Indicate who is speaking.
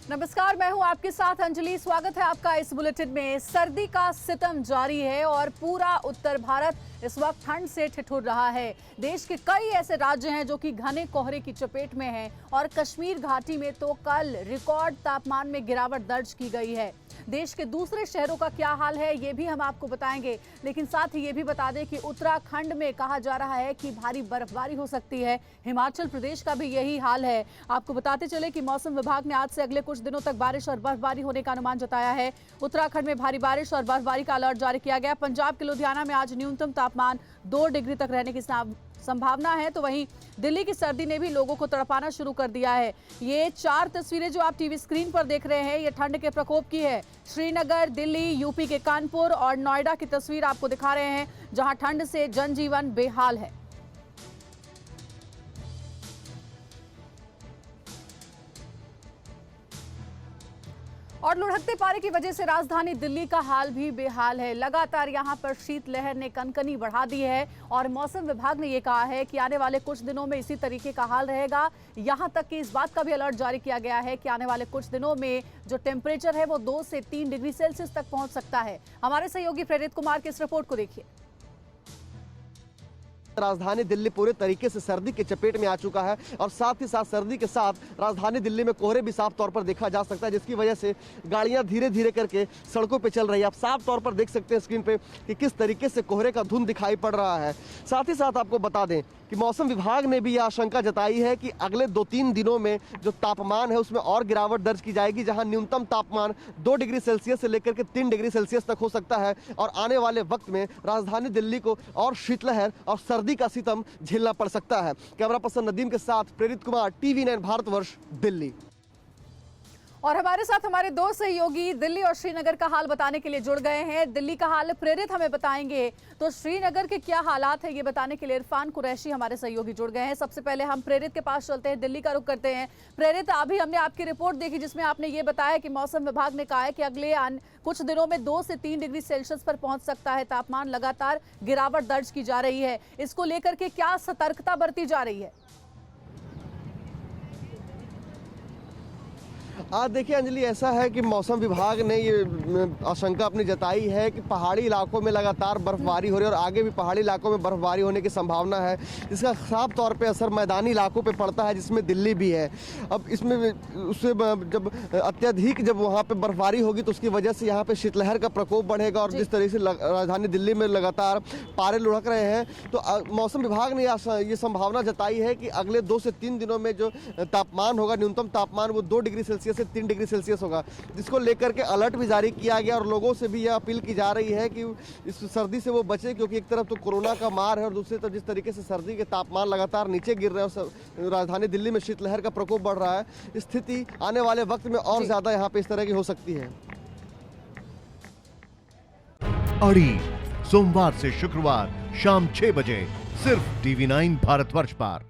Speaker 1: नमस्कार, मैं हूं आपके साथ अंजलि। स्वागत है आपका इस बुलेटिन में। सर्दी का सितम जारी है और पूरा उत्तर भारत इस वक्त ठंड से ठिठुर रहा है। देश के कई ऐसे राज्य हैं जो कि घने कोहरे की चपेट में हैं और कश्मीर घाटी में तो कल रिकॉर्ड तापमान में गिरावट दर्ज की गई है। देश के दूसरे शहरों का क्या हाल है ये भी हम आपको बताएंगे, लेकिन साथ ही ये भी बता दें कि उत्तराखंड में कहा जा रहा है कि भारी बर्फबारी हो सकती है। हिमाचल प्रदेश का भी यही हाल है। आपको बताते चले कि मौसम विभाग ने आज से अगले कुछ दिनों तक बारिश और बर्फबारी होने का अनुमान जताया है। उत्तराखंड में भारी बारिश और बर्फबारी का अलर्ट जारी किया गया। पंजाब के लुधियाना में आज न्यूनतम तापमान 2 डिग्री तक रहने की संभावना है, तो वहीं दिल्ली की सर्दी ने भी लोगों को तड़पाना शुरू कर दिया है। ये 4 तस्वीरें जो आप टीवी स्क्रीन पर देख रहे हैं, ये ठंड के प्रकोप की है। श्रीनगर, दिल्ली, यूपी के कानपुर और नोएडा की तस्वीर आपको दिखा रहे हैं, जहां ठंड से जनजीवन बेहाल है। और लुढ़कते पारे की वजह से राजधानी दिल्ली का हाल भी बेहाल है। लगातार यहां पर शीतलहर ने कनकनी बढ़ा दी है और मौसम विभाग ने यह कहा है कि आने वाले कुछ दिनों में इसी तरीके का हाल रहेगा। यहां तक कि इस बात का भी अलर्ट जारी किया गया है कि आने वाले कुछ दिनों में जो टेम्परेचर है वो 2 से 3 डिग्री सेल्सियस तक पहुंच सकता है। हमारे सहयोगी प्रेरित कुमार की इस रिपोर्ट को देखिए।
Speaker 2: राजधानी दिल्ली पूरे तरीके से सर्दी के चपेट में आ चुका है और साथ ही साथ सर्दी के साथ राजधानी दिल्ली में कोहरे भी साफ तौर पर देखा जा सकता है, जिसकी वजह से गाड़ियां धीरे धीरे करके सड़कों पे चल रही है। आप साफ तौर पर देख सकते हैं स्क्रीन पे कि किस तरीके से कोहरे का धुंध दिखाई पड़ रहा है। साथ ही साथ आपको बता दें कि मौसम विभाग ने भी यह आशंका जताई है कि अगले 2-3 दिनों में जो तापमान है उसमें और गिरावट दर्ज की जाएगी, जहां न्यूनतम तापमान 2 डिग्री सेल्सियस से लेकर के 3 डिग्री सेल्सियस तक हो सकता है और आने वाले वक्त में राजधानी दिल्ली को और शीतलहर और सर्दी का सितम झेलना पड़ सकता है। कैमरा पर्सन नदीम के साथ प्रेरित कुमार, TV9 भारतवर्ष, दिल्ली।
Speaker 1: और हमारे साथ हमारे 2 सहयोगी दिल्ली और श्रीनगर का हाल बताने के लिए जुड़ गए हैं। दिल्ली का हाल प्रेरित हमें बताएंगे, तो श्रीनगर के क्या हालात है ये बताने के लिए इरफान कुरैशी हमारे सहयोगी जुड़ गए हैं। सबसे पहले हम प्रेरित के पास चलते हैं, दिल्ली का रुख करते हैं। प्रेरित, अभी हमने आपकी रिपोर्ट देखी जिसमें आपने ये बताया कि मौसम विभाग ने कहा है कि अगले कुछ दिनों में 2 से 3 डिग्री सेल्सियस पर पहुंच सकता है तापमान। लगातार गिरावट दर्ज की जा रही है, इसको लेकर के क्या सतर्कता बरती जा रही है?
Speaker 2: आज देखिए अंजलि, ऐसा है कि मौसम विभाग ने ये आशंका अपनी जताई है कि पहाड़ी इलाकों में लगातार बर्फबारी हो रही है और आगे भी पहाड़ी इलाकों में बर्फबारी होने की संभावना है। इसका साफ तौर पे असर मैदानी इलाकों पे पड़ता है, जिसमें दिल्ली भी है। अब इसमें उससे जब अत्यधिक जब वहाँ पे बर्फबारी होगी तो उसकी वजह से यहाँ पे शीतलहर का प्रकोप बढ़ेगा और जिस तरीके से राजधानी दिल्ली में लगातार पारे लुढ़क रहे हैं, तो मौसम विभाग ने ये संभावना जताई है कि अगले 2 से 3 दिनों में जो तापमान होगा, न्यूनतम तापमान वो 2 डिग्री सेल्सियस से 3 डिग्री सेल्सियस होगा, जिसको लेकर के अलर्ट भी जारी किया गया और लोगों से भी यह अपील की जा रही है कि इस सर्दी से वो बचे, क्योंकि एक तरफ तो कोरोना का मार है और दूसरी तरफ जिस तरीके से सर्दी के तापमान लगातार नीचे गिर रहे हैं और राजधानी दिल्ली में शीतलहर का प्रकोप बढ़ रहा है, स्थिति आने वाले वक्त में और ज्यादा यहाँ पे इस तरह की हो सकती है।
Speaker 3: अड़ी सोमवार से शुक्रवार शाम 6 बजे सिर्फ TV9 भारतवर्ष पर।